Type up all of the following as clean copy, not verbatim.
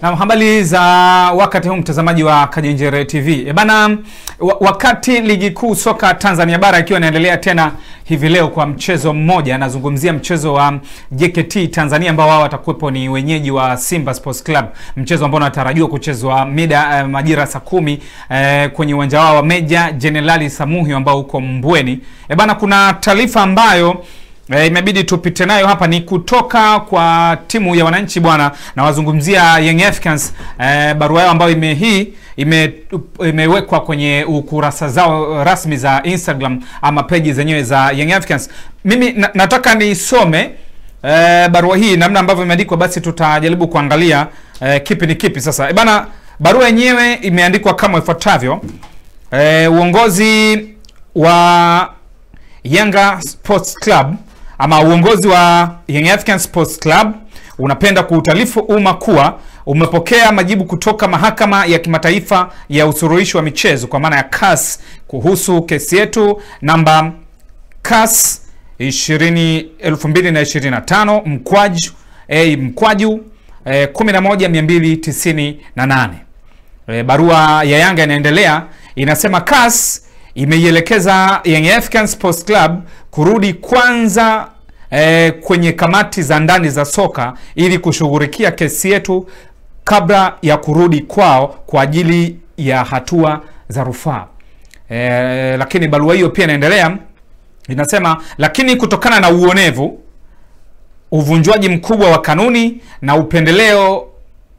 Na habari za wakati huu mtazamaji wa Kajenjere TV. Bana, wakati ligi kuu soka Tanzania bara ikiwa inaendelea tena hivi leo kwa mchezo mmoja, nazungumzia mchezo wa JKT Tanzania ambao wao watakuwepo ni wenyeji wa Simba Sports Club. Mchezo ambao unatarajiwa kuchezwa majira saa 10 kwenye uwanja wao wa Meja Jenerali Samuhi ambao uko Mbweni. Bana, kuna taarifa ambayo imebidi tupite nayo hapa, ni kutoka kwa timu ya wananchi bwana, na wazungumzia Young Africans. Barua yao ambayo imewekwa kwenye ukurasa zao rasmi za Instagram ama page zenyewe za Young Africans. Mimi nataka nisome barua hii namna ambavyo imeandikwa, basi tutajaribu kuangalia kipi ni kipi sasa. Bana, barua yenyewe imeandikwa kama ifuatavyo. Uongozi wa Yanga Sports Club ama uongozi wa Young Africans Sports Club unapenda kuutaarifu umma kuwa umepokea majibu kutoka mahakama ya kimataifa ya usuluhishi wa michezo kwa maana ya CAS kuhusu kesi yetu namba CAS 2025 mkwaju 11298. Barua ya Yanga inaendelea, inasema CAS imeielekeza Young Africans Sports Club kurudi kwanza kwenye kamati za ndani za soka ili kushughulikia kesi yetu kabla ya kurudi kwao kwa ajili ya hatua za rufaa. Lakini barua hiyo pia inaendelea, inasema lakini kutokana na uonevu, uvunjwaji mkubwa wa kanuni na upendeleo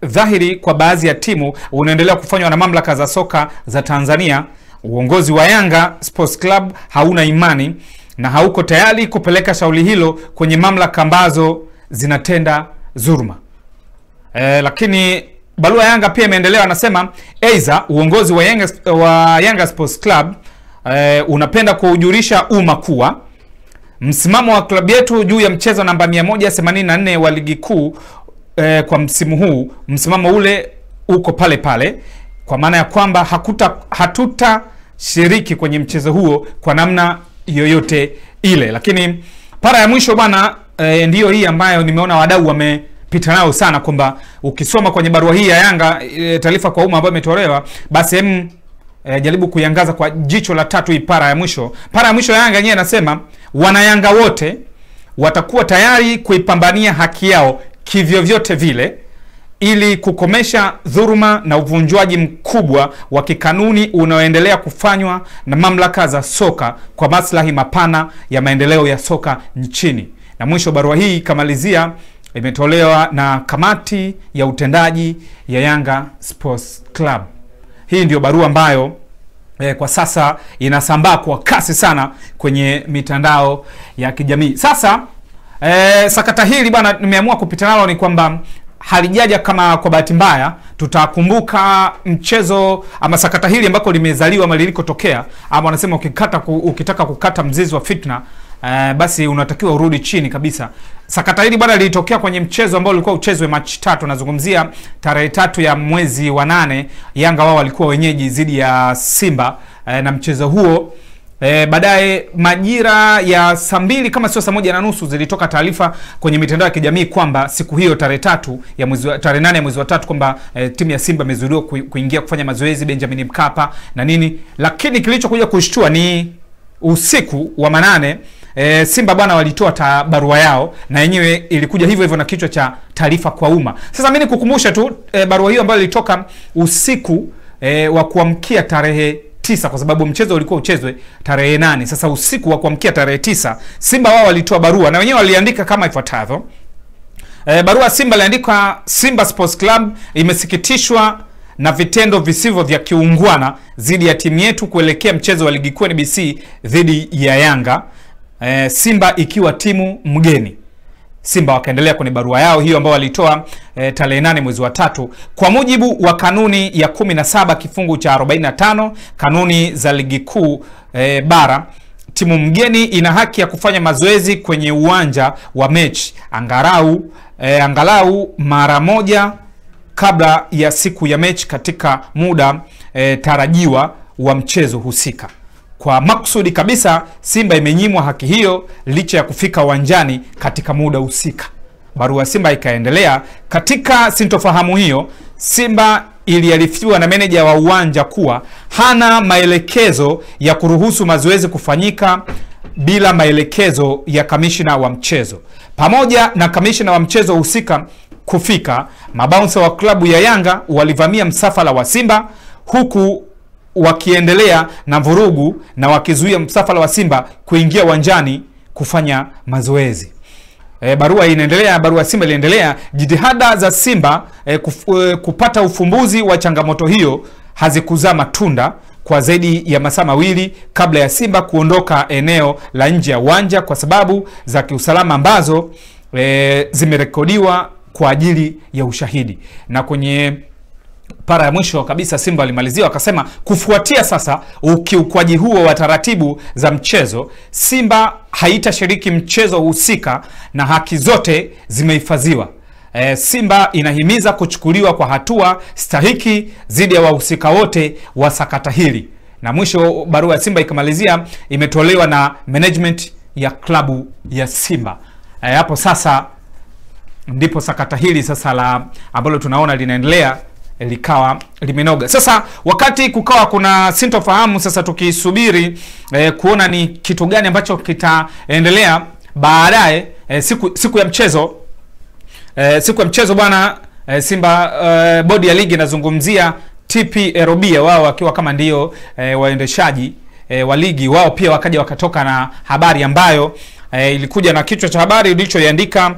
dhahiri kwa baadhi ya timu unaendelea kufanywa na mamlaka za soka za Tanzania, uongozi wa Yanga Sports Club hauna imani na hauko tayari kupeleka shauri hilo kwenye mamlaka ambazo zinatenda dhuluma. Lakini barua ya Yanga pia imeendelea, anasema aidha uongozi wa Yanga Sports Club unapenda kuujulisha umma kuwa msimamo wa klabu yetu juu ya mchezo namba 184 wa ligi kuu kwa msimu huu, msimamo ule uko pale pale, kwa maana ya kwamba hatuta shiriki kwenye mchezo huo kwa namna yoyote ile. Lakini para ya mwisho bwana, ndiyo hii ambayo nimeona wadau wamepita nayo sana, kwamba ukisoma kwenye barua hii ya Yanga taarifa kwa umma ambayo imetolewa, basi jaribu kuiangaza kwa jicho la tatu hii para ya mwisho. Para ya mwisho ya Yanga yenyewe inasema wanayanga wote watakuwa tayari kuipambania haki yao kivyovyote vile ili kukomesha dhuluma na uvunjwaji mkubwa wa kikanuni unaoendelea kufanywa na mamlaka za soka kwa maslahi mapana ya maendeleo ya soka nchini. Na mwisho barua hii kamalizia imetolewa na kamati ya utendaji ya Yanga Sports Club. Hii ndio barua ambayo kwa sasa inasambaa kwa kasi sana kwenye mitandao ya kijamii. Sasa sakata hili bwana nimeamua kupita nalo ni kwamba halijaja kama kwa bahati mbaya. Tutakumbuka mchezo ama sakata hili ambako limezaliwa ama lilikotokea, ama wanasema ukitaka kukata mzizi wa fitna basi unatakiwa urudi chini kabisa. Sakata hili bwana lilitokea kwenye mchezo ambao ulikuwa uchezwe Machi 3, nazungumzia tarehe 3 ya mwezi wa 8. Yanga wao walikuwa wenyeji dhidi ya Simba na mchezo huo baadaye majira ya saa 2 kama sio saa 1:30 zilitoka taarifa kwenye mitandao ya kijamii kwamba siku hiyo tarehe 8 ya mwezi wa 3 kwamba timu ya Simba imezuiliwa kuingia kufanya mazoezi Benjamin Mkapa na nini. Lakini kilichokuja kushtua ni usiku wa 8 Simba bwana walitoa barua yao na yenyewe ilikuja hivyo hivyo na kichwa cha taarifa kwa umma. Sasa mimi nikukumbusha tu barua hiyo ambayo ilitoka usiku wa kuamkia tarehe 9, kwa sababu mchezo ulikuwa uchezwe tarehe 8. Sasa usiku wa kuamkia tarehe 9 Simba wao walitoa barua na wenyewe waliandika kama ifuatavyo. Barua Simba iliandika: Simba Sports Club imesikitishwa na vitendo visivyo vya kiungwana dhidi ya timu yetu kuelekea mchezo wa ligi kuu NBC dhidi ya Yanga, Simba ikiwa timu mgeni. Simba wakaendelea kwenye barua yao hiyo ambao walitoa tarehe 8 mwezi wa 3. Kwa mujibu wa kanuni ya 17 kifungu cha 45 kanuni za ligi kuu bara, timu mgeni ina haki ya kufanya mazoezi kwenye uwanja wa mechi angalau mara moja kabla ya siku ya mechi katika muda tarajiwa wa mchezo husika. Kwa maksudi kabisa Simba imenyimwa haki hiyo licha ya kufika uwanjani katika muda husika. barua Simba ikaendelea. Katika sintofahamu hiyo, Simba iliarifiwa na meneja wa uwanja kuwa hana maelekezo ya kuruhusu mazoezi kufanyika bila maelekezo ya kamishina wa mchezo. Pamoja na kamishina wa mchezo husika kufika, mabounsa wa klabu ya Yanga walivamia msafara wa Simba huku wakiendelea na vurugu na wakizuia msafara wa Simba kuingia uwanjani kufanya mazoezi. Barua inaendelea, barua Simba iliendelea. Jitihada za Simba kupata ufumbuzi wa changamoto hiyo hazikuzaa matunda kwa zaidi ya masaa mawili kabla ya Simba kuondoka eneo la nje ya uwanja kwa sababu za kiusalama ambazo zimerekodiwa kwa ajili ya ushahidi. Na kwenye para ya mwisho kabisa Simba walimalizia wakasema, kufuatia sasa ukiukwaji huo wa taratibu za mchezo, Simba haitashiriki mchezo husika na haki zote zimehifadhiwa. Simba inahimiza kuchukuliwa kwa hatua stahiki dhidi ya wahusika wote wa sakata hili. Na mwisho barua ya Simba ikamalizia, imetolewa na management ya klabu ya Simba. Hapo sasa ndipo sakata hili sasa la ambalo tunaona linaendelea likawa limenoga. Sasa wakati kukawa kuna sintofahamu, sasa tukisubiri kuona ni kitu gani ambacho kitaendelea baadaye. Siku ya mchezo bwana, Simba bodi ya ligi inazungumzia TP Erobia, wao wakiwa kama ndio waendeshaji wa ligi. Wao pia wakaja wakatoka na habari ambayo ilikuja na kichwa cha habari ilichoandika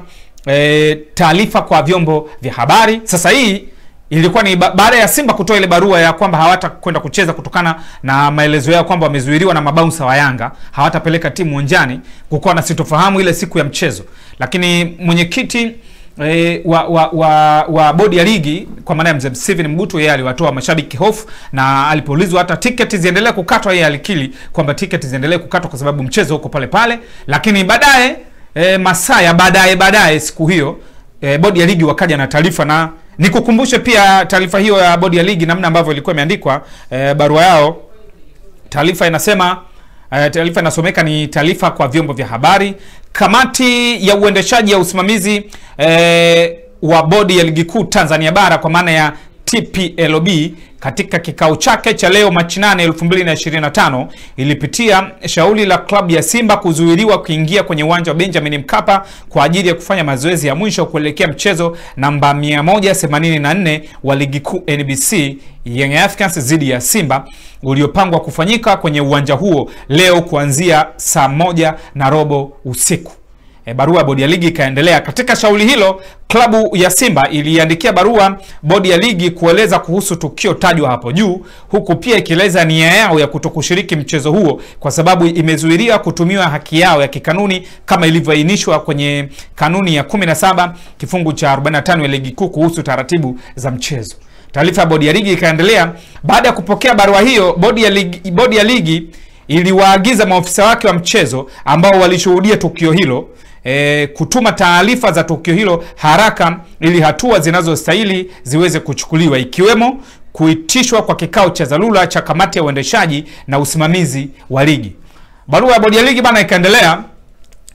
taarifa kwa vyombo vya habari. Sasa hii ilikuwa ni baada ya Simba kutoa ile barua ya kwamba hawatakwenda kucheza kutokana na maelezo yao kwamba wamezuiliwa na mabounsa wa Yanga, hawatapeleka timu uwanjani, kukuwa na sitofahamu ile siku ya mchezo. Lakini mwenyekiti wa bodi ya ligi kwa maana ya Mzee Steven Mgutu, yeye aliwatoa mashabiki hofu, na alipoulizwa hata tiketi ziendelee kukatwa, yeye alikiri kwamba tiketi ziendelee kukatwa kwa sababu mchezo uko pale pale. Lakini baadaye masaa ya baadaye siku hiyo bodi ya ligi wakaja na taarifa, na nikukumbushe pia taarifa hiyo ya bodi ya ligi namna ambavyo ilikuwa imeandikwa barua yao. Taarifa inasema, taarifa inasomeka ni taarifa kwa vyombo vya habari. Kamati ya uendeshaji ya usimamizi wa bodi ya ligi kuu Tanzania bara kwa maana ya TPLB katika kikao chake cha leo Machi 8, 2025 ilipitia shauri la klabu ya Simba kuzuiliwa kuingia kwenye uwanja wa Benjamin Mkapa kwa ajili ya kufanya mazoezi ya mwisho kuelekea mchezo namba 184 wa ligi kuu NBC Young Africans dhidi ya Simba uliopangwa kufanyika kwenye uwanja huo leo kuanzia saa 1:15 usiku. Barua ya bodi ya ligi ikaendelea. Katika shauri hilo, klabu ya Simba iliandikia barua bodi ya ligi kueleza kuhusu tukio tajwa hapo juu, huku pia ikieleza nia yao ya kutokushiriki mchezo huo kwa sababu imezuilia kutumiwa haki yao ya kikanuni kama ilivyoainishwa kwenye kanuni ya 17 kifungu cha 45 ya ligi kuu kuhusu taratibu za mchezo. Taarifa ya bodi ya ligi ikaendelea. Baada ya kupokea barua hiyo, bodi ya ligi iliwaagiza maofisa wake wa mchezo ambao walishuhudia tukio hilo kutuma taarifa za tukio hilo haraka ili hatua zinazostahili ziweze kuchukuliwa, ikiwemo kuitishwa kwa kikao cha dharura cha kamati ya uendeshaji na usimamizi wa ligi. Barua ya bodi ya ligi bana ikaendelea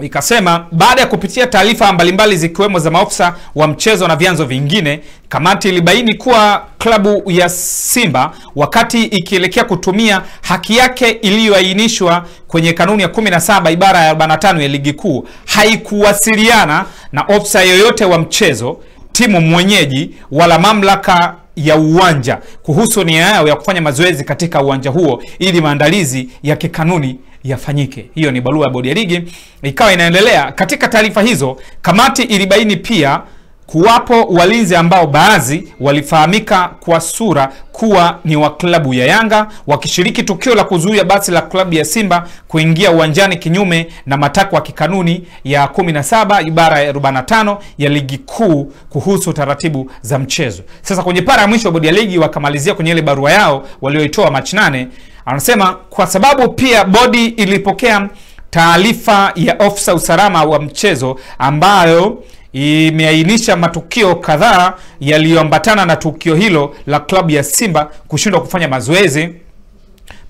ikasema, baada ya kupitia taarifa mbalimbali zikiwemo za maofisa wa mchezo na vyanzo vingine, kamati ilibaini kuwa klabu ya Simba wakati ikielekea kutumia haki yake iliyoainishwa kwenye kanuni ya 17 ibara ya 45 ya ligi kuu haikuwasiliana na ofisa yoyote wa mchezo, timu mwenyeji wala mamlaka ya uwanja kuhusu nia yao ya kufanya mazoezi katika uwanja huo ili maandalizi ya kikanuni yafanyike. Hiyo ni barua ya bodi ya ligi. Ikawa inaendelea. Katika taarifa hizo, kamati ilibaini pia kuwapo walinzi ambao baadhi walifahamika kwa sura kuwa ni wa klabu ya Yanga wakishiriki tukio la kuzuia basi la klabu ya Simba kuingia uwanjani kinyume na matakwa ya kikanuni ya 17 ibara ya 45 ya ligi kuu kuhusu taratibu za mchezo. Sasa kwenye para ya mwisho bodi ya ligi wakamalizia kwenye ile barua yao walioitoa Machi 8, anasema kwa sababu pia bodi ilipokea taarifa ya ofisa usalama wa mchezo ambayo imeainisha matukio kadhaa yaliyoambatana na tukio hilo la klabu ya Simba kushindwa kufanya mazoezi,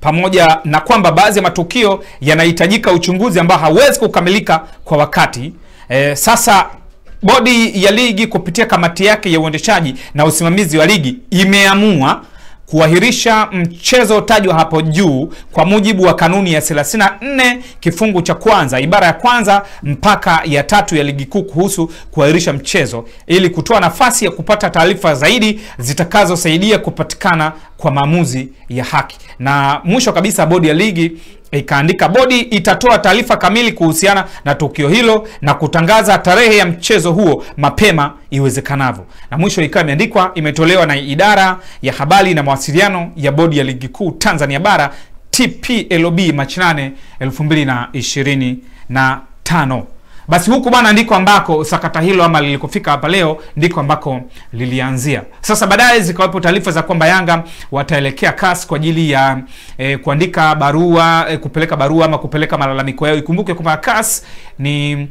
pamoja na kwamba baadhi ya matukio yanahitajika uchunguzi ambao hawezi kukamilika kwa wakati. Sasa bodi ya ligi kupitia kamati yake ya uendeshaji na usimamizi wa ligi imeamua kuahirisha mchezo tajwa hapo juu kwa mujibu wa kanuni ya 34 kifungu cha kwanza ibara ya kwanza mpaka ya 3 ya ligi kuu kuhusu kuahirisha mchezo ili kutoa nafasi ya kupata taarifa zaidi zitakazosaidia kupatikana kwa maamuzi ya haki. Na mwisho kabisa bodi ya ligi ikaandika bodi itatoa taarifa kamili kuhusiana na tukio hilo na kutangaza tarehe ya mchezo huo mapema iwezekanavyo. Na mwisho ikawa imeandikwa imetolewa na idara ya habari na mawasiliano ya bodi ya ligi kuu Tanzania bara TPLB Machi 8, 2025. Basi huku bwana ndiko ambako sakata hilo ama lilikofika hapa leo ndiko ambako lilianzia. Sasa baadaye zikawepo taarifa za kwamba Yanga wataelekea CAS kwa ajili ya kuandika barua, kupeleka barua ama kupeleka malalamiko yao. Ikumbuke kwamba CAS ni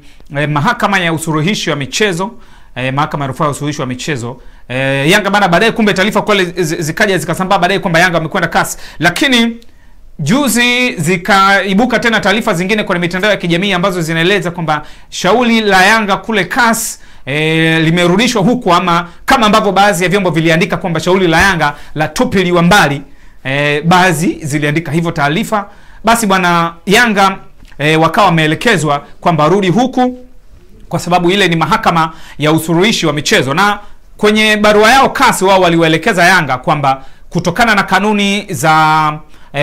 mahakama ya usuluhishi wa michezo, mahakama ya rufaa ya usuluhishi wa michezo. Yanga bana baadaye kumbe taarifa kweli zikaja zikasambaa baadaye kwamba Yanga wamekwenda CAS, lakini juzi zikaibuka tena taarifa zingine kwenye mitandao ya kijamii ambazo zinaeleza kwamba shauri la Yanga kule CAS limerudishwa huku, ama kama ambavyo baadhi ya vyombo viliandika kwamba shauri la Yanga la tupiliwa mbali, baadhi ziliandika hivyo taarifa. Basi bwana Yanga wakawa wameelekezwa kwamba rudi huku kwa sababu ile ni mahakama ya usuluhishi wa michezo. Na kwenye barua yao CAS wao waliwaelekeza Yanga kwamba kutokana na kanuni za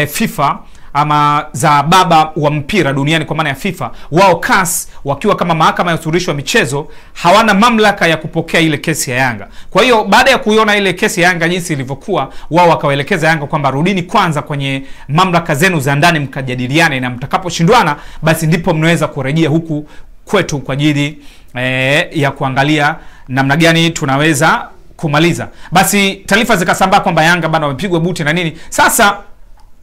FIFA ama za baba wa mpira duniani kwa maana ya FIFA, wao CAS wakiwa kama mahakama ya usuluhishi wa michezo hawana mamlaka ya kupokea ile kesi ya Yanga. Kwa hiyo baada ya kuiona ile kesi ya Yanga jinsi ilivyokuwa, wao wakawaelekeza Yanga kwamba rudini kwanza kwenye mamlaka zenu za ndani mkajadiliane, na mtakaposhindwana basi ndipo mnaweza kurejea huku kwetu kwa ajili ya kuangalia namna gani tunaweza kumaliza. Basi taarifa zikasambaa kwamba Yanga bana wamepigwa buti na nini. Sasa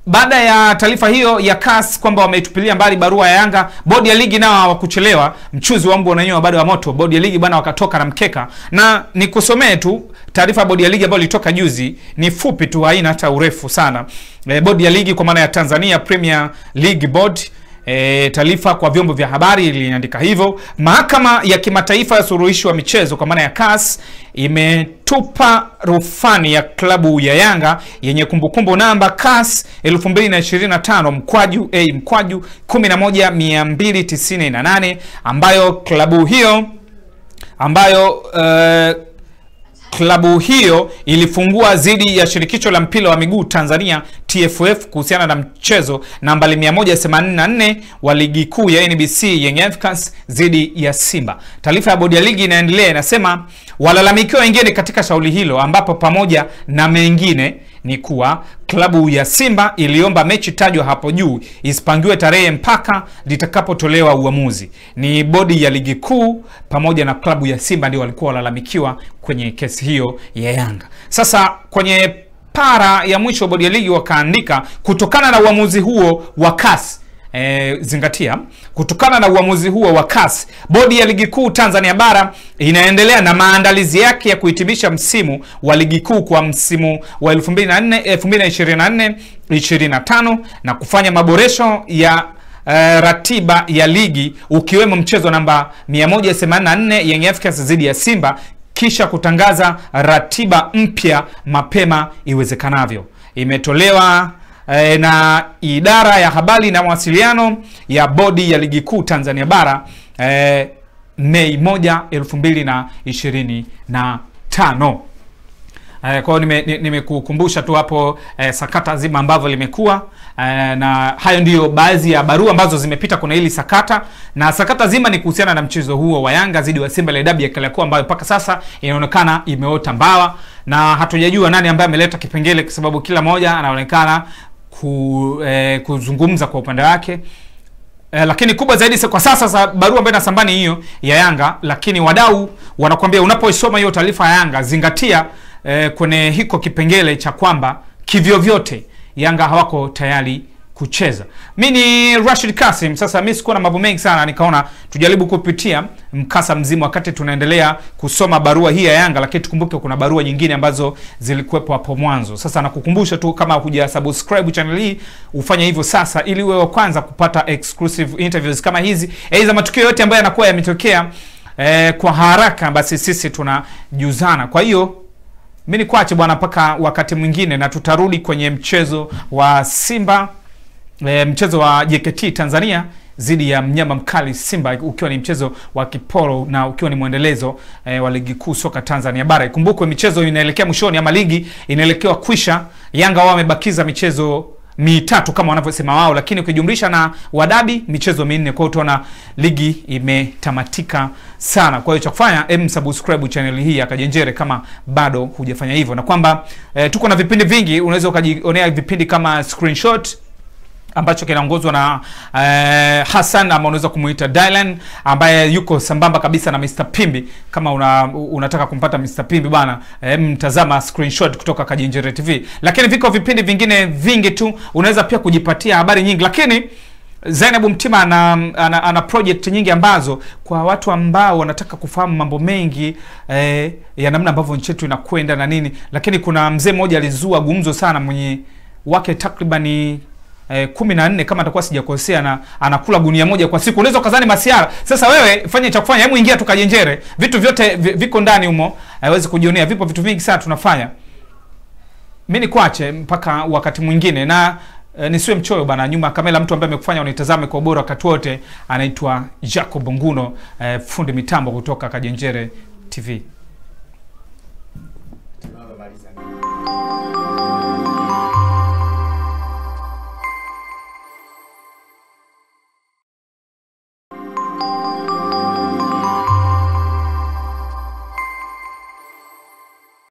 baada ya taarifa hiyo ya CAS kwamba wameitupilia mbali barua ya Yanga, bodi ya ligi nao hawakuchelewa, mchuzi wa mbwa unanyoa bado wa moto. Bodi ya ligi bwana wakatoka na mkeka, na nikusomee tu taarifa ya bodi ya ligi ambayo ilitoka juzi, ni fupi tu, haina hata urefu sana. Bodi ya ligi kwa maana ya Tanzania Premier League Board, taarifa kwa vyombo vya habari iliandika hivyo: mahakama ya kimataifa ya suluhishi wa michezo kwa maana ya CAS imetupa rufani ya klabu ya Yanga yenye kumbukumbu namba CAS 2025 mkwaju A mkwaju 11298 klabu hiyo ilifungua dhidi ya shirikisho la mpira wa miguu Tanzania TFF kuhusiana na mchezo nambari 184 wa ligi kuu ya NBC Young Africans dhidi ya Simba. Taarifa ya bodi ya ligi inaendelea, inasema walalamikiwa wengine katika shauri hilo, ambapo pamoja na mengine ni kuwa klabu ya Simba iliomba mechi tajwa hapo juu isipangiwe tarehe mpaka litakapotolewa uamuzi. Ni bodi ya ligi kuu pamoja na klabu ya Simba ndio walikuwa walalamikiwa kwenye kesi hiyo ya Yanga. Sasa kwenye para ya mwisho bodi ya ligi wakaandika kutokana na uamuzi huo wa CAS, zingatia, kutokana na uamuzi huo wa CAS, bodi ya ligi kuu Tanzania bara inaendelea na maandalizi yake ya kuhitimisha msimu wa ligi kuu kwa msimu wa 2024-2025 na kufanya maboresho ya ratiba ya ligi ukiwemo mchezo namba 184 Young Africans dhidi ya Simba, kisha kutangaza ratiba mpya mapema iwezekanavyo. Imetolewa na idara ya habari na mawasiliano ya bodi ya ligi kuu Tanzania bara Mei 1, 2025. Kwa hiyo nimekukumbusha tu hapo sakata zima ambavyo limekuwa, na hayo ndiyo baadhi ya barua ambazo zimepita kuna hili sakata, na sakata zima ni kuhusiana na mchezo huo wa Yanga dhidi wa Simba ile dabi ya Kariakoo ambayo mpaka sasa inaonekana imeota mbawa, na hatujajua nani ambaye ameleta kipengele kwa sababu kila mmoja anaonekana kuzungumza kwa upande wake. Lakini kubwa zaidi kwa sasa barua ambayo inasambani hiyo ya Yanga, lakini wadau wanakuambia unapoisoma hiyo taarifa ya Yanga zingatia kwenye hiko kipengele cha kwamba kivyo vyote Yanga hawako tayari kucheza. Mimi ni Rashid Kasim. Sasa mimi sikuwa na mambo mengi sana, nikaona tujaribu kupitia mkasa mzima wakati tunaendelea kusoma barua hii ya Yanga, lakini tukumbuke kuna barua nyingine ambazo zilikuwepo hapo mwanzo. Sasa nakukumbusha tu kama hujasubscribe channel hii ufanye hivyo sasa, ili uwe wa kwanza kupata exclusive interviews kama hizi, aidha matukio yote ambayo yanakuwa yametokea kwa haraka, basi sisi tunajuzana. Kwa hiyo mimi nikuache bwana mpaka wakati mwingine, na tutarudi kwenye mchezo wa Simba, mchezo wa JKT Tanzania zidi ya mnyama mkali Simba, ukiwa ni mchezo wa kiporo na ukiwa ni mwendelezo wa ligi kuu soka Tanzania bara. Ikumbukwe michezo inaelekea mwishoni, ama ligi inaelekea kwisha. Yanga wao wamebakiza michezo mitatu kama wanavyosema wao, lakini ukijumlisha na wadabi michezo minne. Kwa hiyo utaona ligi imetamatika sana. Kwa hiyo cha kufanya, subscribe channel hii ya Kajenjere kama bado hujafanya hivyo, na kwamba tuko na vipindi vingi. Unaweza ukajionea vipindi kama Screenshot ambacho kinaongozwa na Hassan, ama unaweza kumuita Dylan, ambaye yuko sambamba kabisa na Mr Pimbi. Kama unataka kumpata Mr Pimbi bwana, mtazama Screenshot kutoka Kajenjere TV. Lakini viko vipindi vingine vingi tu, unaweza pia kujipatia habari nyingi. Lakini Zainabu Mtima ana project nyingi ambazo kwa watu ambao wanataka kufahamu mambo mengi ya namna ambavyo nchi yetu inakwenda na nini. Lakini kuna mzee mmoja alizua gumzo sana, mwenye wake takribani 14 kama atakuwa sijakosea, na anakula gunia moja kwa siku. Unaweza kuzani masiara. Sasa wewe fanya cha kufanya, hebu ingia tu Kajenjere, vitu vyote viko ndani humo, haiwezi kujionea. Vipo vitu vingi sana tunafanya. Mimi nikuache mpaka wakati mwingine, na nisiwe mchoyo bana. Nyuma kamera mtu ambaye amekufanya unitazame kwa ubora wakati wote anaitwa Jacob Nguno, fundi mitambo kutoka Kajenjere TV.